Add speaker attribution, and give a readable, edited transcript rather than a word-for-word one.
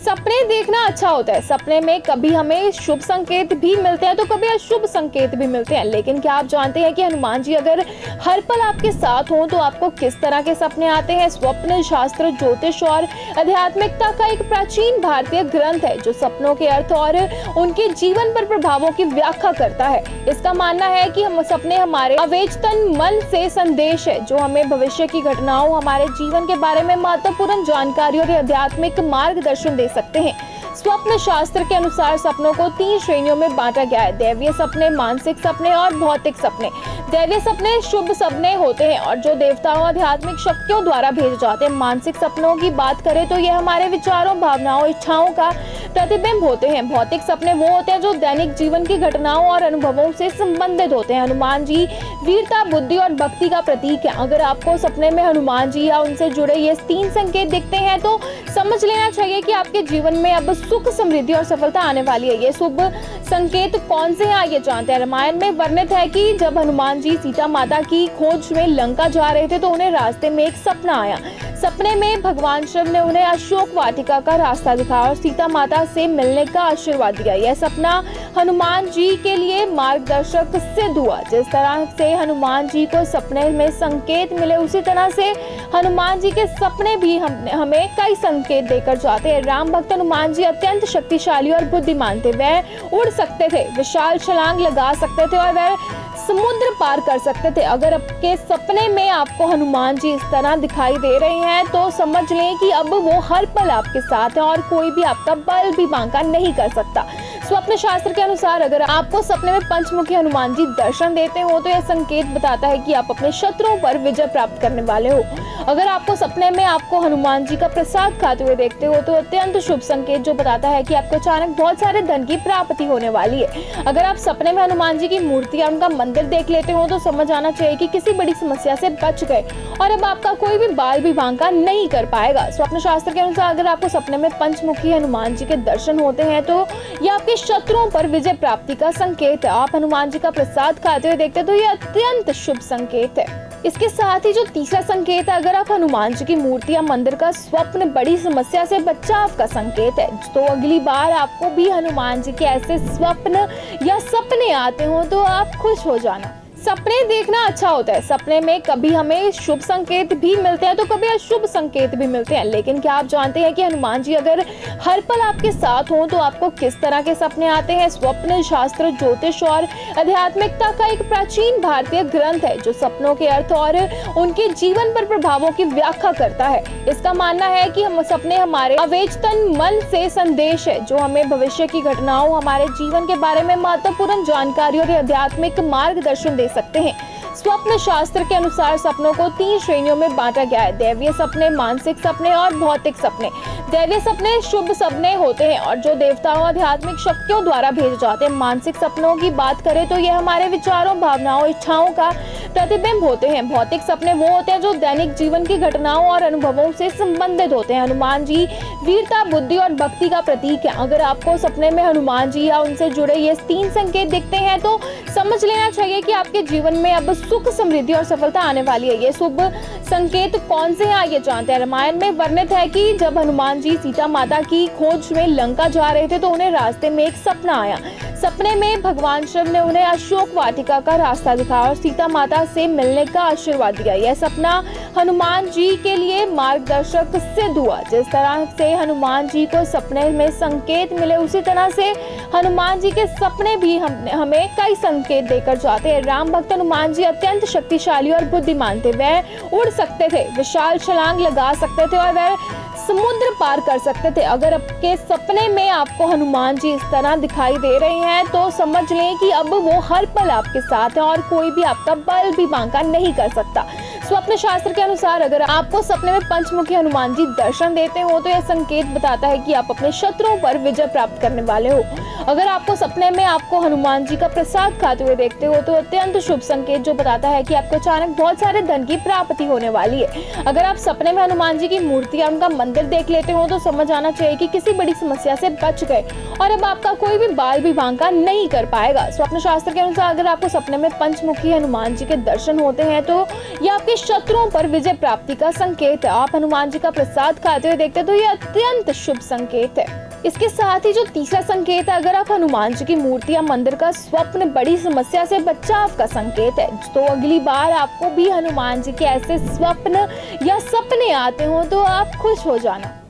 Speaker 1: सपने देखना अच्छा होता है। सपने में कभी हमें शुभ संकेत भी मिलते हैं तो कभी अशुभ संकेत भी मिलते हैं। लेकिन क्या आप जानते हैं कि हनुमान जी अगर हर पल आपके साथ हों तो आपको किस तरह के सपने आते हैं? स्वप्न शास्त्र, ज्योतिष और आध्यात्मिकता का एक प्राचीन भारतीय ग्रंथ है जो सपनों के अर्थ और उनके जीवन पर प्रभावों की व्याख्या करता है। इसका मानना है कि हम सपने हमारे अवेचतन मन से संदेश है जो हमें भविष्य की घटनाओं, हमारे जीवन के बारे में महत्वपूर्ण जानकारी और आध्यात्मिक मार्गदर्शन दे सकते हैं। स्वप्न शास्त्र के अनुसार सपनों को 3 श्रेणियों में बांटा गया है: दैवीय सपने, मानसिक सपने और भौतिक सपने। दैवीय सपने शुभ सपने होते हैं और जो देवताओं, आध्यात्मिक शक्तियों द्वारा भेजे जाते हैं। मानसिक सपनों की बात करें तो यह हमारे विचारों, भावनाओं, इच्छाओं का प्रतिबिंब होते हैं। भौतिक सपने वो होते हैं जो दैनिक जीवन की घटनाओं और अनुभवों से संबंधित होते हैं। हनुमान जी वीरता, बुद्धि और भक्ति का प्रतीक है। अगर आपको सपने में हनुमान जी या उनसे जुड़े ये 3 संकेत दिखते हैं तो समझ लेना चाहिए कि आपके जीवन में अब सुख, समृद्धि और सफलता आने वाली है। ये शुभ संकेत कौन से हैं आइए जानते हैं। रामायण में वर्णित है कि जब हनुमान जी सीता माता की खोज में लंका जा रहे थे तो उन्हें रास्ते में एक सपना आया। सपने में भगवान शिव ने उन्हें अशोक वाटिका का रास्ता दिखाया और सीता माता से मिलने का आशीर्वाद दिया। यह सपना हनुमान जी के लिए मार्गदर्शक सिद्ध हुआ। जिस तरह से हनुमान जी को सपने में संकेत मिले उसी तरह से हनुमान जी के सपने भी हमें कई संकेत देकर जाते हैं। राम भक्त हनुमान जी अत्यंत शक्तिशाली और बुद्धिमान थे। वह उड़ सकते थे, विशाल छलांग लगा सकते थे और वह समुद्र पार कर सकते थे। अगर आपके सपने में आपको हनुमान जी इस तरह दिखाई दे रहे हैं तो समझ लें कि अब वो हर पल आपके साथ हैं और कोई भी आपका बल भी बांका नहीं कर सकता। स्वप्न शास्त्र के अनुसार अगर आपको सपने में पंचमुखी हनुमान जी दर्शन देते हो तो यह संकेत बताता है कि आप अपने शत्रुओं पर विजय प्राप्त करने वाले हो। अगर आपको सपने में आपको हनुमान जी का प्रसाद खाते हुए देखते हो तो अत्यंत शुभ संकेत जो बताता है कि आपको अचानक बहुत सारे धन की प्राप्ति होने वाली है। अगर आप सपने में हनुमान जी की मूर्ति या उनका मंदिर देख लेते हो तो समझ आना चाहिए कि किसी बड़ी समस्या से बच गए और अब आपका कोई भी बाल भी बांका नहीं कर पाएगा। स्वप्न शास्त्र के अनुसार अगर आपको सपने में पंचमुखी हनुमान जी के दर्शन होते हैं तो यह आपके शत्रुओं पर विजय प्राप्ति का संकेत है। आप हनुमान जी का प्रसाद खाते हुए देखते हैं तो यह अत्यंत शुभ संकेत है। इसके साथ ही जो तीसरा संकेत है, अगर आप हनुमान जी की मूर्ति या मंदिर का स्वप्न बड़ी समस्या से बचाव का संकेत है। तो अगली बार आपको भी हनुमान जी के ऐसे स्वप्न या सपने आते हो तो आप खुश हो जाना। सपने देखना अच्छा होता है। सपने में कभी हमें शुभ संकेत भी मिलते हैं तो कभी अशुभ संकेत भी मिलते हैं। लेकिन क्या आप जानते हैं कि हनुमान जी अगर हर पल आपके साथ हों तो आपको किस तरह के सपने आते हैं? स्वप्न शास्त्र, ज्योतिष और आध्यात्मिकता का एक प्राचीन भारतीय ग्रंथ है जो सपनों के अर्थ और उनके जीवन पर प्रभावों की व्याख्या करता है। इसका मानना है कि हम सपने हमारे अवेचतन मन से संदेश है जो हमें भविष्य की घटनाओं, हमारे जीवन के बारे में महत्वपूर्ण जानकारी और आध्यात्मिक मार्गदर्शन दे सकते हैं। स्वप्न शास्त्र के अनुसार सपनों को 3 श्रेणियों में बांटा गया है: दैवीय सपने, मानसिक सपने और भौतिक सपने। दैवीय सपने शुभ सपने होते हैं और जो देवताओं, आध्यात्मिक शक्तियों द्वारा भेजे जाते हैं। मानसिक सपनों की बात करें तो यह हमारे विचारों, भावनाओं, इच्छाओं का प्रतिबिंब होते हैं। भौतिक सपने वो होते हैं जो दैनिक जीवन की घटनाओं और अनुभवों से संबंधित होते हैं। हनुमान जी वीरता, बुद्धि और भक्ति का प्रतीक है। अगर आपको सपने में हनुमान जी या उनसे जुड़े ये 3 संकेत दिखते हैं तो समझ लेना चाहिए कि आपके जीवन में अब सुख, समृद्धि और सफलता आने वाली है। ये शुभ संकेत कौन से हैं आइए जानते हैं। रामायण में वर्णित है कि जब हनुमान जी सीता माता की खोज में लंका जा रहे थे तो उन्हें रास्ते में एक सपना आया। सपने में भगवान शिव ने उन्हें अशोक वाटिका का रास्ता दिखाया और सीता माता से मिलने का आशीर्वाद दिया। यह सपना हनुमान जी के लिए मार्गदर्शक सिद्ध हुआ। जिस तरह से हनुमान जी को सपने में संकेत मिले उसी तरह से हनुमान जी के सपने भी हमें कई संकेत देकर जाते हैं। राम भक्त हनुमान जी अत्यंत शक्तिशाली और बुद्धिमान थे। वह उड़ सकते थे, विशाल छलांग लगा सकते थे और वह समुद्र पार कर सकते थे। अगर आपके सपने में आपको हनुमान जी इस तरह दिखाई दे रहे हैं तो समझ लें कि अब वो हर पल आपके साथ हैं और कोई भी आपका बल भी बांका नहीं कर सकता। स्वप्न शास्त्र के अनुसार अगर आपको सपने में पंचमुखी हनुमान जी दर्शन देते हो तो यह संकेत बताता है कि आप अपने शत्रुओं पर विजय प्राप्त करने वाले हो। अगर आपको सपने में आपको हनुमान जी का प्रसाद खाते हुए देखते हो तो अत्यंत शुभ संकेत जो बताता है कि आपको अचानक बहुत सारे धन की प्राप्ति होने वाली है। अगर आप सपने में हनुमान जी की मूर्ति या उनका मंदिर देख लेते हो तो समझ आना चाहिए कि किसी बड़ी समस्या से बच गए और अब आपका कोई भी बाल विवाह नहीं कर पाएगा। स्वप्न शास्त्र के अनुसार अगर आपको सपने में पंचमुखी हनुमान जी के दर्शन होते हैं तो यह आपके शत्रुओं पर विजय प्राप्ति का संकेत है। आप हनुमान जी का प्रसाद खाते हुए देखते हैं तो यह अत्यंत शुभ संकेत है। इसके साथ ही जो तीसरा संकेत है, अगर आप हनुमान जी की मूर्ति या मंदिर का स्वप्न बड़ी समस्या से बचाव का संकेत है। तो अगली बार आपको भी हनुमान जी के ऐसे स्वप्न या सपने आते हो तो आप खुश हो जाना।